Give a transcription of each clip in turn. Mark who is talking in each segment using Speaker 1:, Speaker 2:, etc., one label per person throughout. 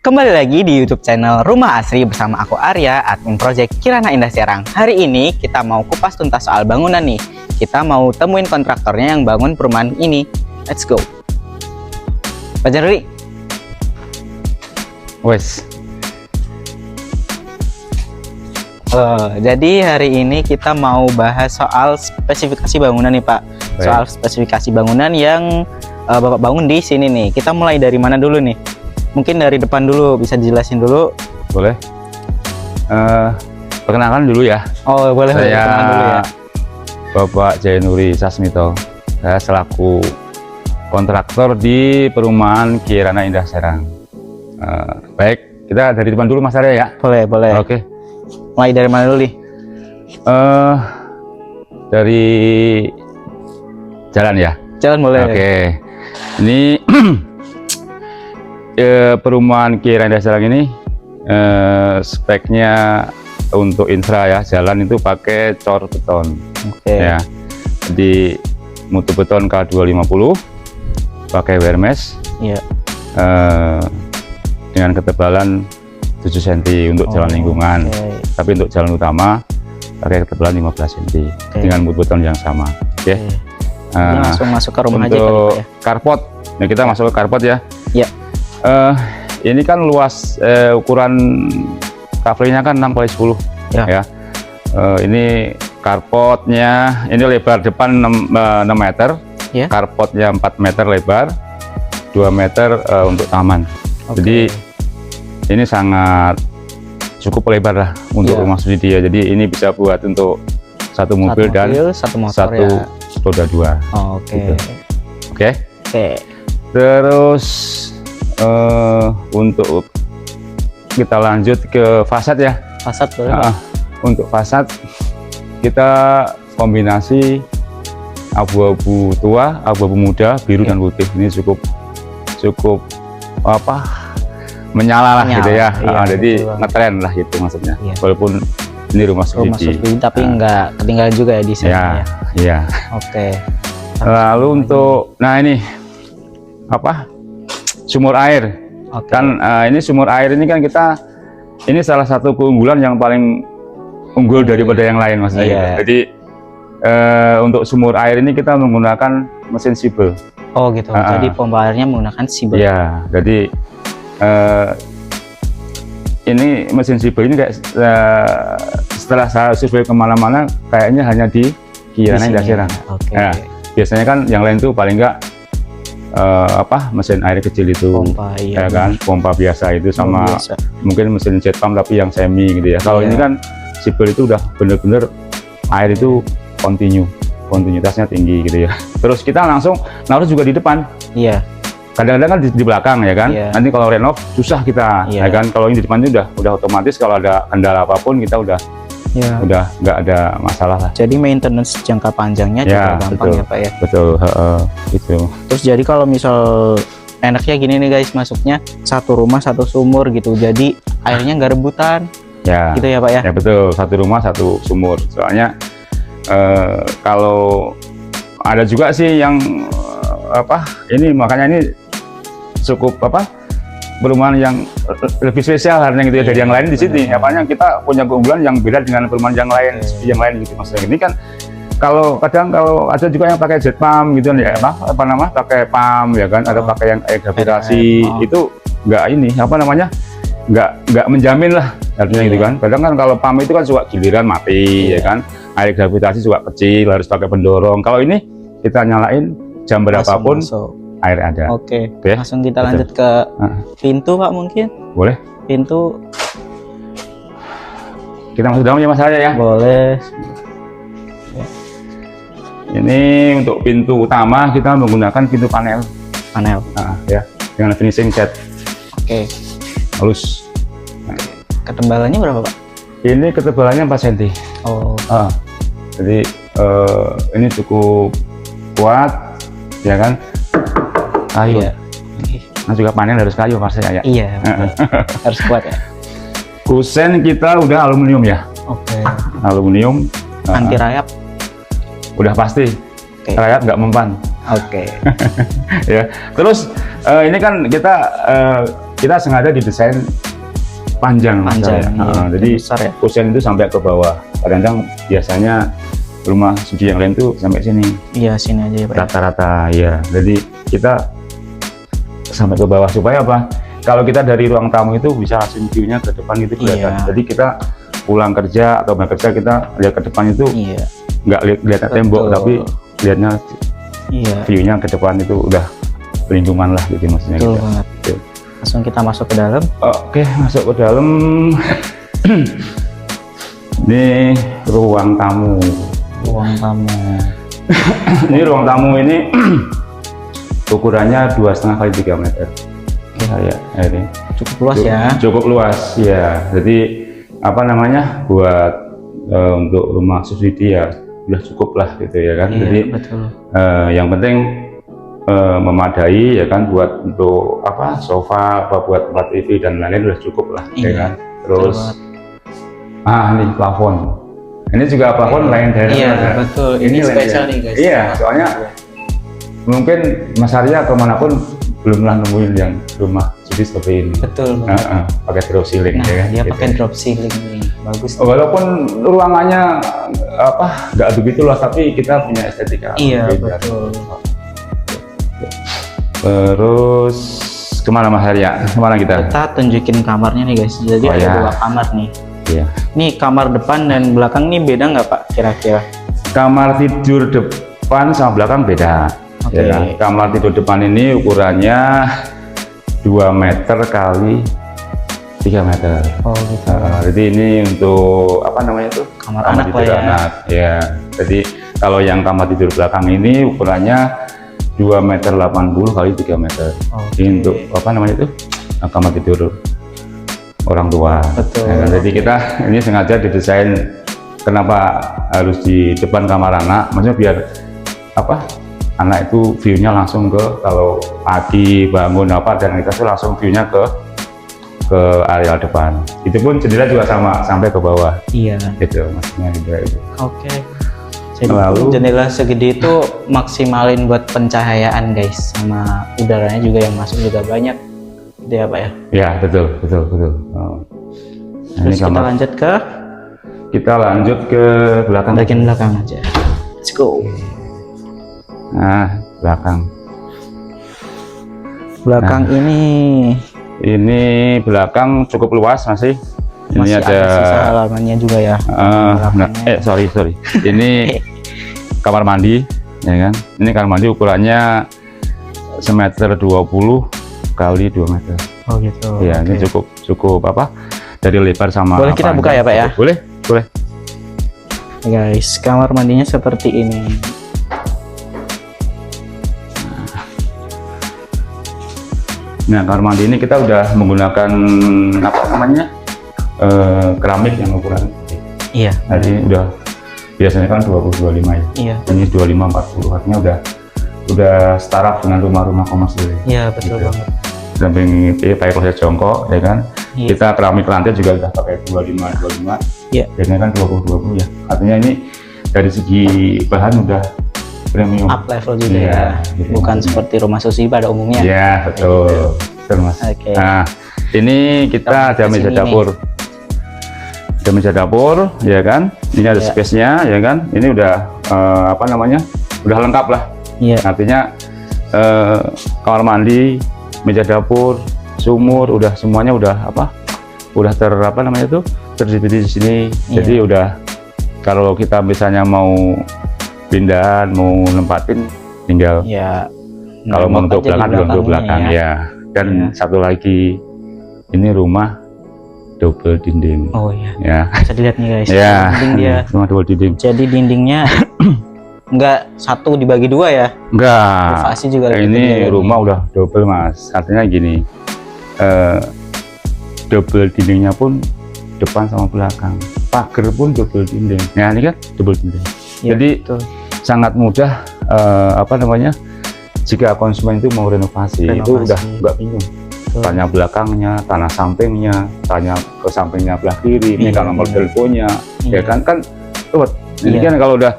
Speaker 1: Kembali lagi di YouTube channel Rumah Asri bersama aku Arya, admin project Kirana Indah Serang. Hari ini kita mau kupas tuntas soal bangunan nih. Kita mau temuin kontraktornya yang bangun perumahan ini. Let's go. Pak Jarwi.
Speaker 2: Wes.
Speaker 1: Jadi hari ini kita mau bahas soal spesifikasi bangunan nih Pak.
Speaker 2: Baik.
Speaker 1: Soal spesifikasi bangunan yang Bapak bangun di sini nih. Kita mulai dari mana dulu nih? Mungkin dari depan dulu, bisa dijelasin dulu.
Speaker 2: Boleh. Perkenalkan dulu ya.
Speaker 1: Oh boleh.
Speaker 2: Saya
Speaker 1: perkenalan dulu ya.
Speaker 2: Bapak Jainuri Sasmito. Saya selaku kontraktor di perumahan Kirana Indah Serang. Baik, kita dari depan dulu Mas Arya ya.
Speaker 1: Boleh, boleh.
Speaker 2: Oke.
Speaker 1: Mulai dari mana dulu nih?
Speaker 2: Dari jalan ya.
Speaker 1: Jalan boleh.
Speaker 2: Oke. Ini perumahan Kirana Indah Serang ini speknya untuk infra ya, jalan itu pakai cor beton.
Speaker 1: Oke.
Speaker 2: Ya. Jadi mutu beton K250 pakai wearmesh.
Speaker 1: Iya.
Speaker 2: Dengan ketebalan 7 cm untuk jalan lingkungan.
Speaker 1: Okay.
Speaker 2: Tapi untuk jalan utama pakai ketebalan 15 cm dengan mutu beton yang sama. Oke.
Speaker 1: Jadi langsung masuk ke rumah aja kali
Speaker 2: untuk
Speaker 1: Pak ya.
Speaker 2: carport. Nah, kita masuk ke carport ya.
Speaker 1: Iya.
Speaker 2: Ini kan luas ukuran covernya kan 6x10 ya. Ini carportnya, ini lebar depan 6 meter,
Speaker 1: Ya.
Speaker 2: carportnya 4 meter lebar, 2 meter untuk taman. Jadi ini sangat cukup lebar lah untuk rumah studi ya. Jadi ini bisa buat untuk satu mobil dan
Speaker 1: satu motor
Speaker 2: satu
Speaker 1: ya.
Speaker 2: roda 2.
Speaker 1: Oke.
Speaker 2: Gitu. Oke.
Speaker 1: Oke.
Speaker 2: Terus untuk kita lanjut ke fasad ya.
Speaker 1: Fasad boleh Pak?
Speaker 2: Untuk fasad kita kombinasi abu-abu tua, abu-abu muda, biru dan putih. Ini cukup apa? Menyala lah gitu ya.
Speaker 1: Iya,
Speaker 2: jadi ngetren lah gitu maksudnya.
Speaker 1: Iya.
Speaker 2: Walaupun ini rumah
Speaker 1: Rumah
Speaker 2: studi.
Speaker 1: tapi nggak ketinggalan juga ya di sini ya.
Speaker 2: Iya.
Speaker 1: Oke.
Speaker 2: Lalu untuk ini apa? Sumur air. Kan ini sumur air ini kan ini salah satu keunggulan yang paling unggul daripada yang lain maksudnya.
Speaker 1: Iya.
Speaker 2: Gitu. Jadi untuk sumur air ini kita menggunakan mesin sibel.
Speaker 1: Oh gitu. Jadi pompa airnya menggunakan sibel.
Speaker 2: Iya. Jadi ini mesin sibel ini kayak setelah saya survei kemana-mana kayaknya hanya di Kirana Indah Serang.
Speaker 1: Oke.
Speaker 2: Nah, biasanya kan yang lain tuh paling enggak mesin air kecil itu,
Speaker 1: Pompa, iya,
Speaker 2: ya kan, pompa biasa itu sama mungkin mesin jet pump tapi yang semi gitu ya. Kalau ini kan sibel itu udah bener-bener air itu kontinuitasnya tinggi gitu ya. Terus kita langsung naruh juga di depan. Iya. Kadang-kadang kan di belakang ya kan.
Speaker 1: Iya.
Speaker 2: Nanti kalau renov susah kita, ya kan. Kalau ini di depan itu udah otomatis kalau ada kendala apapun kita udah nggak ada masalah lah.
Speaker 1: Jadi maintenance jangka panjangnya juga gampang ya Pak ya.
Speaker 2: Betul, gitu.
Speaker 1: Terus jadi kalau misal enaknya gini nih guys, masuknya satu rumah satu sumur gitu, jadi airnya nggak rebutan.
Speaker 2: Ya.
Speaker 1: Gitu ya Pak ya.
Speaker 2: Ya betul, satu rumah satu sumur. Soalnya kalau ada juga sih yang ini makanya ini cukup perumahan yang lebih spesial harusnya gitu ya dari yang lain di sini. Apanya kita punya keunggulan yang beda dengan perumahan yang lain, yang lain gitu maksudnya. Ini kan kalau ada juga yang pakai jet pump gitu ya, pakai pump ya kan, ada pakai yang air gravitasi itu nggak menjamin lah artinya gitu kan. Kadang kan kalau pump itu kan juga giliran mati ya kan, air gravitasi juga kecil harus pakai pendorong. Kalau ini kita nyalain jam berapapun air ada.
Speaker 1: Oke. Langsung kita lanjut ke pintu Pak mungkin.
Speaker 2: Boleh.
Speaker 1: Pintu.
Speaker 2: Kita masuk dalam ya Mas Arya ya.
Speaker 1: Boleh.
Speaker 2: Ini untuk pintu utama kita menggunakan pintu panel. Ya, dengan finishing cat.
Speaker 1: Oke.
Speaker 2: Halus.
Speaker 1: Ketebalannya berapa Pak?
Speaker 2: Ini ketebalannya 4 cm.
Speaker 1: Oh.
Speaker 2: Jadi ini cukup kuat, ya kan? Kayu. Nah juga panel harus kayu pasti ya.
Speaker 1: Iya. Harus kuat ya.
Speaker 2: Kusen kita udah aluminium ya.
Speaker 1: Oke.
Speaker 2: Aluminium.
Speaker 1: Anti rayap.
Speaker 2: Udah pasti. Rayap nggak mempan.
Speaker 1: Oke.
Speaker 2: Ya. Terus ini kan kita kita sengaja didesain panjang,
Speaker 1: Panjang, iya.
Speaker 2: jadi
Speaker 1: Besar ya.
Speaker 2: kusen itu sampai ke bawah. Kadang-kadang biasanya rumah studi yang lain tuh sampai sini
Speaker 1: Iya, sini aja ya Pak.
Speaker 2: rata-rata ya. Jadi kita sampai ke bawah supaya apa? Kalau kita dari ruang tamu itu bisa langsung view-nya ke depan itu kelihatan.
Speaker 1: Iya.
Speaker 2: Jadi kita pulang kerja atau balik kerja kita lihat ke depan itu
Speaker 1: Iya.
Speaker 2: nggak lihat tembok, tapi lihatnya
Speaker 1: Iya.
Speaker 2: view-nya ke depan itu udah lingkungan lah gitu maksudnya.
Speaker 1: Betul
Speaker 2: Gitu.
Speaker 1: banget.
Speaker 2: Gitu.
Speaker 1: Langsung kita masuk ke dalam.
Speaker 2: Oke, masuk ke dalam. Ini ruang tamu.
Speaker 1: Ruang tamu.
Speaker 2: Ini ruang tamu ini ukurannya 2,5 kali 3 meter. Ya, ini
Speaker 1: Cukup luas ya.
Speaker 2: cukup luas ya. Jadi apa namanya buat untuk rumah subsidi ya udah cukup lah gitu ya kan.
Speaker 1: Iya,
Speaker 2: Jadi
Speaker 1: betul.
Speaker 2: yang penting memadai ya kan buat untuk apa sofa, apa buat tempat TV dan lain-lain udah cukup lah ya
Speaker 1: Iya,
Speaker 2: kan. Terus
Speaker 1: banget.
Speaker 2: ini plafon. Ini juga plafon lain dari
Speaker 1: Iya,
Speaker 2: mana?
Speaker 1: betul.
Speaker 2: Ini
Speaker 1: Ini
Speaker 2: lain
Speaker 1: spesial
Speaker 2: dari-
Speaker 1: nih guys.
Speaker 2: Iya, soalnya mungkin Mas Arya kemanapun belum pernah nemuin yang rumah sudut seperti ini.
Speaker 1: Betul banget.
Speaker 2: Pakai drop ceiling
Speaker 1: Nah,
Speaker 2: ya kan.
Speaker 1: dia
Speaker 2: gitu.
Speaker 1: pakai drop ceiling nih. Bagus.
Speaker 2: Walaupun ruangannya apa nggak begitu luas, tapi kita punya estetika.
Speaker 1: Iya,
Speaker 2: beda.
Speaker 1: betul.
Speaker 2: Terus kemana Mas Arya? Kemana kita?
Speaker 1: Kita tunjukin kamarnya nih guys. Jadi
Speaker 2: Oh,
Speaker 1: ada
Speaker 2: ya.
Speaker 1: 2 kamar nih.
Speaker 2: Iya.
Speaker 1: Nih kamar depan dan belakang nih beda nggak Pak kira-kira?
Speaker 2: Kamar tidur depan sama belakang beda.
Speaker 1: Oke.
Speaker 2: Ya kan? Kamar tidur depan ini ukurannya 2 meter kali 3 meter.
Speaker 1: Oh gitu.
Speaker 2: Jadi ini untuk apa namanya itu?
Speaker 1: Kamar anak
Speaker 2: tidur
Speaker 1: lah ya.
Speaker 2: anak. Ya. Jadi kalau yang kamar tidur belakang ini ukurannya 2 meter 80 kali 3 meter.
Speaker 1: Oke.
Speaker 2: Ini untuk apa namanya itu? Kamar tidur orang tua.
Speaker 1: Betul.
Speaker 2: Ya kan? Jadi kita ini sengaja didesain kenapa harus di depan kamar anak? Maksudnya biar apa? Anak itu view-nya langsung ke kalau pagi bangun apa dan kita tuh langsung view-nya ke area depan. Itu pun jendela juga sama sampai ke bawah.
Speaker 1: Iya.
Speaker 2: Gitu maksudnya juga itu.
Speaker 1: Oke. Jadi
Speaker 2: Lalu-
Speaker 1: jendela segede itu maksimalin buat pencahayaan guys, sama udaranya juga yang masuk juga banyak. Gitu ya Pak ya.
Speaker 2: Ya betul. Oh. Nah,
Speaker 1: Terus kita lanjut ke
Speaker 2: kita lanjut ke belakang.
Speaker 1: bagian belakang aja. Let's go.
Speaker 2: Nah belakang.
Speaker 1: Belakang
Speaker 2: Ini belakang cukup luas masih. Ini
Speaker 1: masih
Speaker 2: ada
Speaker 1: sisa halamannya juga ya.
Speaker 2: nah, sorry. Ini kamar mandi, ya kan? Ini kamar mandi ukurannya 1,20 kali 2 meter.
Speaker 1: Oh gitu.
Speaker 2: Ya, ini cukup apa? Dari lebar sama.
Speaker 1: Boleh kita buka ya, Pak, ya?
Speaker 2: Boleh.
Speaker 1: Guys, kamar mandinya seperti ini.
Speaker 2: Nah, kamar mandi ini kita udah menggunakan apa namanya? Keramik yang ukuran.
Speaker 1: Iya.
Speaker 2: Jadi udah biasanya kan 20-25 ya.
Speaker 1: Iya.
Speaker 2: Ini 25-40, artinya udah setara dengan rumah-rumah komersil.
Speaker 1: Iya, betul
Speaker 2: Gitu.
Speaker 1: banget.
Speaker 2: Samping itu pakai kloset jongkok ya kan.
Speaker 1: Iya.
Speaker 2: Kita keramik lantai juga udah pakai 25.
Speaker 1: Iya.
Speaker 2: Biasanya kan 20 ya. Artinya ini dari segi bahan udah premium.
Speaker 1: Up level juga
Speaker 2: Iya,
Speaker 1: ya.
Speaker 2: gitu.
Speaker 1: Bukan seperti rumah susi pada umumnya.
Speaker 2: Iya, betul. Betul, Mas.
Speaker 1: Oke.
Speaker 2: Nah, ini kita ada
Speaker 1: Di
Speaker 2: meja
Speaker 1: sini
Speaker 2: dapur. Ada meja dapur, ya kan? Ini ada
Speaker 1: Iya.
Speaker 2: space-nya, ya kan? Ini udah apa namanya? Udah lengkap lah.
Speaker 1: Iya.
Speaker 2: Artinya kamar mandi, meja dapur, sumur, udah semuanya udah apa? Udah apa namanya itu? Terdiri di sini.
Speaker 1: Iya.
Speaker 2: Jadi udah kalau kita misalnya mau pindahan, mau nempatin, tinggal
Speaker 1: Ya.
Speaker 2: kalau mau untuk
Speaker 1: nembak aja di
Speaker 2: belakang juga untuk
Speaker 1: belakangnya
Speaker 2: belakang ya. Dan
Speaker 1: Iya.
Speaker 2: satu lagi, ini rumah double dinding.
Speaker 1: Oh iya.
Speaker 2: Ya,
Speaker 1: Bisa dilihat nih guys.
Speaker 2: ya,
Speaker 1: Dinding dia.
Speaker 2: rumah double dinding.
Speaker 1: Jadi dindingnya enggak satu dibagi 2 ya.
Speaker 2: Enggak.
Speaker 1: Privasi juga lebih
Speaker 2: Ini
Speaker 1: gede
Speaker 2: rumah udah double, Mas. Artinya gini, double dindingnya pun depan sama belakang. Pagar pun double dinding. Nah, ini kan double dinding.
Speaker 1: Ya,
Speaker 2: Jadi
Speaker 1: betul.
Speaker 2: sangat mudah apa namanya? Jika konsumen itu mau renovasi. Itu udah nggak bingung.
Speaker 1: Betul.
Speaker 2: Tanya belakangnya, tanah sampingnya, tanya ke sampingnya belah kiri, ini
Speaker 1: Iya,
Speaker 2: kan nomor
Speaker 1: iya.
Speaker 2: teleponnya,
Speaker 1: Iya.
Speaker 2: ya kan ruwet. Jadi
Speaker 1: Iya.
Speaker 2: kan kalau udah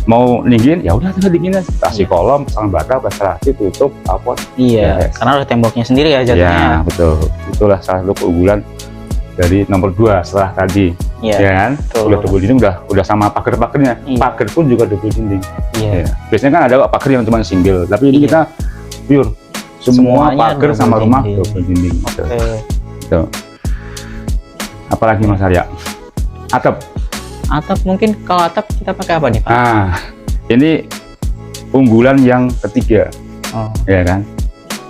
Speaker 2: mau dingin ya udah tinggal dingin aja, kasih kolom, pasang bata, pasrasi, tutup, apa.
Speaker 1: Iya,
Speaker 2: Yes.
Speaker 1: karena udah temboknya sendiri ya
Speaker 2: Ya
Speaker 1: jatuhnya.
Speaker 2: betul, itulah salah satu keunggulan dari nomor 2 setelah tadi.
Speaker 1: Iya.
Speaker 2: Ya kan,
Speaker 1: betul.
Speaker 2: udah double dinding, udah sama pagar-pagarnya.
Speaker 1: Iya.
Speaker 2: Pagar pun juga double dinding.
Speaker 1: Iya.
Speaker 2: Ya. Biasanya kan ada pagar yang cuma single, tapi ini
Speaker 1: Iya.
Speaker 2: kita pure semua
Speaker 1: Semuanya
Speaker 2: pagar
Speaker 1: double
Speaker 2: sama rumah
Speaker 1: dinding.
Speaker 2: double dinding. Gitu.
Speaker 1: Oke.
Speaker 2: Gitu. Apalagi Mas Arya? Atap.
Speaker 1: Atap mungkin kalau atap kita pakai apa nih Pak?
Speaker 2: Ini unggulan yang ketiga,
Speaker 1: Oh.
Speaker 2: ya kan?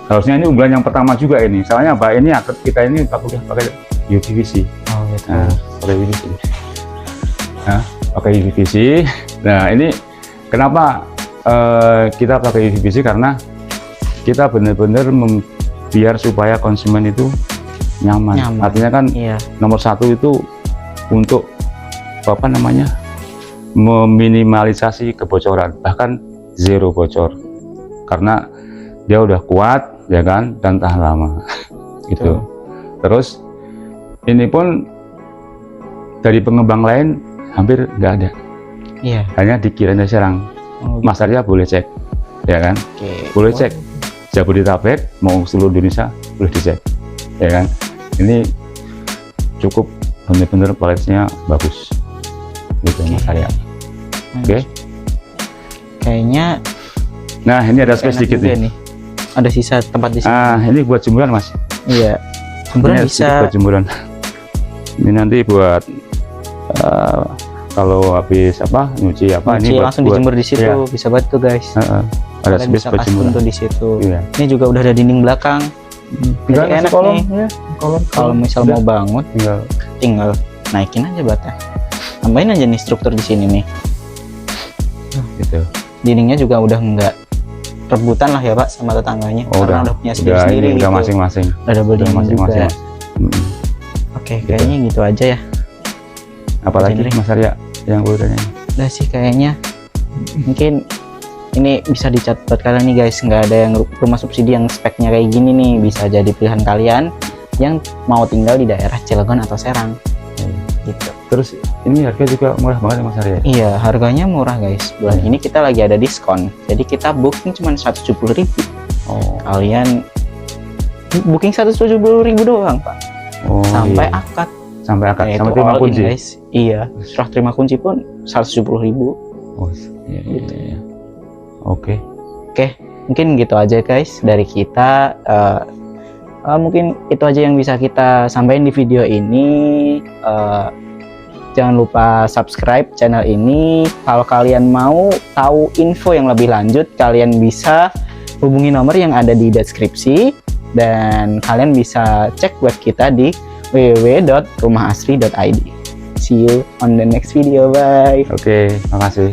Speaker 2: Harusnya ini unggulan yang pertama juga ini. Soalnya Pak, ini atap kita ini udah pakai UPVC.
Speaker 1: Oh gitu.
Speaker 2: Nah, pakai UPVC. Nah, pakai UPVC. Nah, ini kenapa kita pakai UPVC? Karena kita benar-benar biar supaya konsumen itu nyaman. Artinya kan
Speaker 1: Iya.
Speaker 2: nomor 1 itu untuk apa namanya, meminimalisasi kebocoran, bahkan zero bocor, karena dia udah kuat ya kan, dan tahan lama gitu. Terus ini pun dari pengembang lain hampir nggak ada,
Speaker 1: Iya.
Speaker 2: hanya di Kira Indah Serang.
Speaker 1: Oh, gitu.
Speaker 2: Mas Arya boleh cek ya kan,
Speaker 1: Oke.
Speaker 2: boleh cek Jabodetabek mau seluruh Indonesia boleh dicek ya kan. Ini cukup benar-benar kualitasnya bagus gitu.
Speaker 1: Oke.
Speaker 2: Mas Arya. Oke.
Speaker 1: Kayaknya
Speaker 2: Nah, ini ada space
Speaker 1: enak
Speaker 2: sedikit
Speaker 1: juga
Speaker 2: nih.
Speaker 1: Ada sisa tempat di sini.
Speaker 2: Ini buat jemuran, Mas.
Speaker 1: Iya. Jemuran
Speaker 2: Ini
Speaker 1: bisa.
Speaker 2: sedikit buat jemuran. Ini nanti buat kalau habis nyuci
Speaker 1: Nyuci
Speaker 2: ini buat,
Speaker 1: langsung dijemur di situ,
Speaker 2: iya.
Speaker 1: bisa banget tuh guys.
Speaker 2: ada
Speaker 1: Kalian
Speaker 2: space
Speaker 1: bisa
Speaker 2: buat
Speaker 1: kasih
Speaker 2: jemuran.
Speaker 1: tuh di situ.
Speaker 2: Iya.
Speaker 1: Ini juga udah ada dinding belakang.
Speaker 2: Tinggal
Speaker 1: Jadi
Speaker 2: kasih
Speaker 1: enak
Speaker 2: kolom,
Speaker 1: nih.
Speaker 2: ya. Kolom.
Speaker 1: Kalau misal
Speaker 2: Udah.
Speaker 1: mau bangun,
Speaker 2: Tinggal.
Speaker 1: tinggal naikin aja batnya. Tambahin aja nih struktur di sini nih.
Speaker 2: Gitu.
Speaker 1: Dindingnya juga udah enggak rebutan lah ya Pak sama tetangganya,
Speaker 2: Oh,
Speaker 1: karena
Speaker 2: udah.
Speaker 1: udah punya
Speaker 2: Udah
Speaker 1: sendiri-sendiri
Speaker 2: ini udah
Speaker 1: gitu.
Speaker 2: masing-masing.
Speaker 1: Udah double
Speaker 2: Udah
Speaker 1: dinding
Speaker 2: masing-masing.
Speaker 1: juga.
Speaker 2: Mm-mm.
Speaker 1: Oke, kayaknya gitu aja ya.
Speaker 2: Apalagi
Speaker 1: Sendiri.
Speaker 2: Mas Arya yang boleh tanya?
Speaker 1: Udah sih kayaknya. Mungkin ini bisa dicatat buat kalian nih guys, nggak ada yang rumah subsidi yang speknya kayak gini nih, bisa jadi pilihan kalian yang mau tinggal di daerah Cilegon atau Serang gitu.
Speaker 2: Terus ini harga juga murah banget ya Mas Arya?
Speaker 1: Iya, harganya murah guys. Bulan
Speaker 2: Iya.
Speaker 1: ini kita lagi ada diskon, jadi kita booking cuma 170.000.
Speaker 2: Oh.
Speaker 1: Kalian booking 170.000 doang Pak,
Speaker 2: Oh,
Speaker 1: sampai
Speaker 2: iya.
Speaker 1: akad.
Speaker 2: Sampai akad,
Speaker 1: Nah,
Speaker 2: sampai
Speaker 1: itu
Speaker 2: terima
Speaker 1: all in,
Speaker 2: kunci.
Speaker 1: guys. Iya, serah terima kunci pun 170.000.
Speaker 2: Oh, iya, iya, iya. Oke.
Speaker 1: Mungkin gitu aja guys dari kita. Mungkin itu aja yang bisa kita sampaikan di video ini. Jangan lupa subscribe channel ini. Kalau kalian mau tahu info yang lebih lanjut, kalian bisa hubungi nomor yang ada di deskripsi, dan kalian bisa cek web kita di www.rumahasri.id. See you on the next video. Bye.
Speaker 2: Oke, makasih.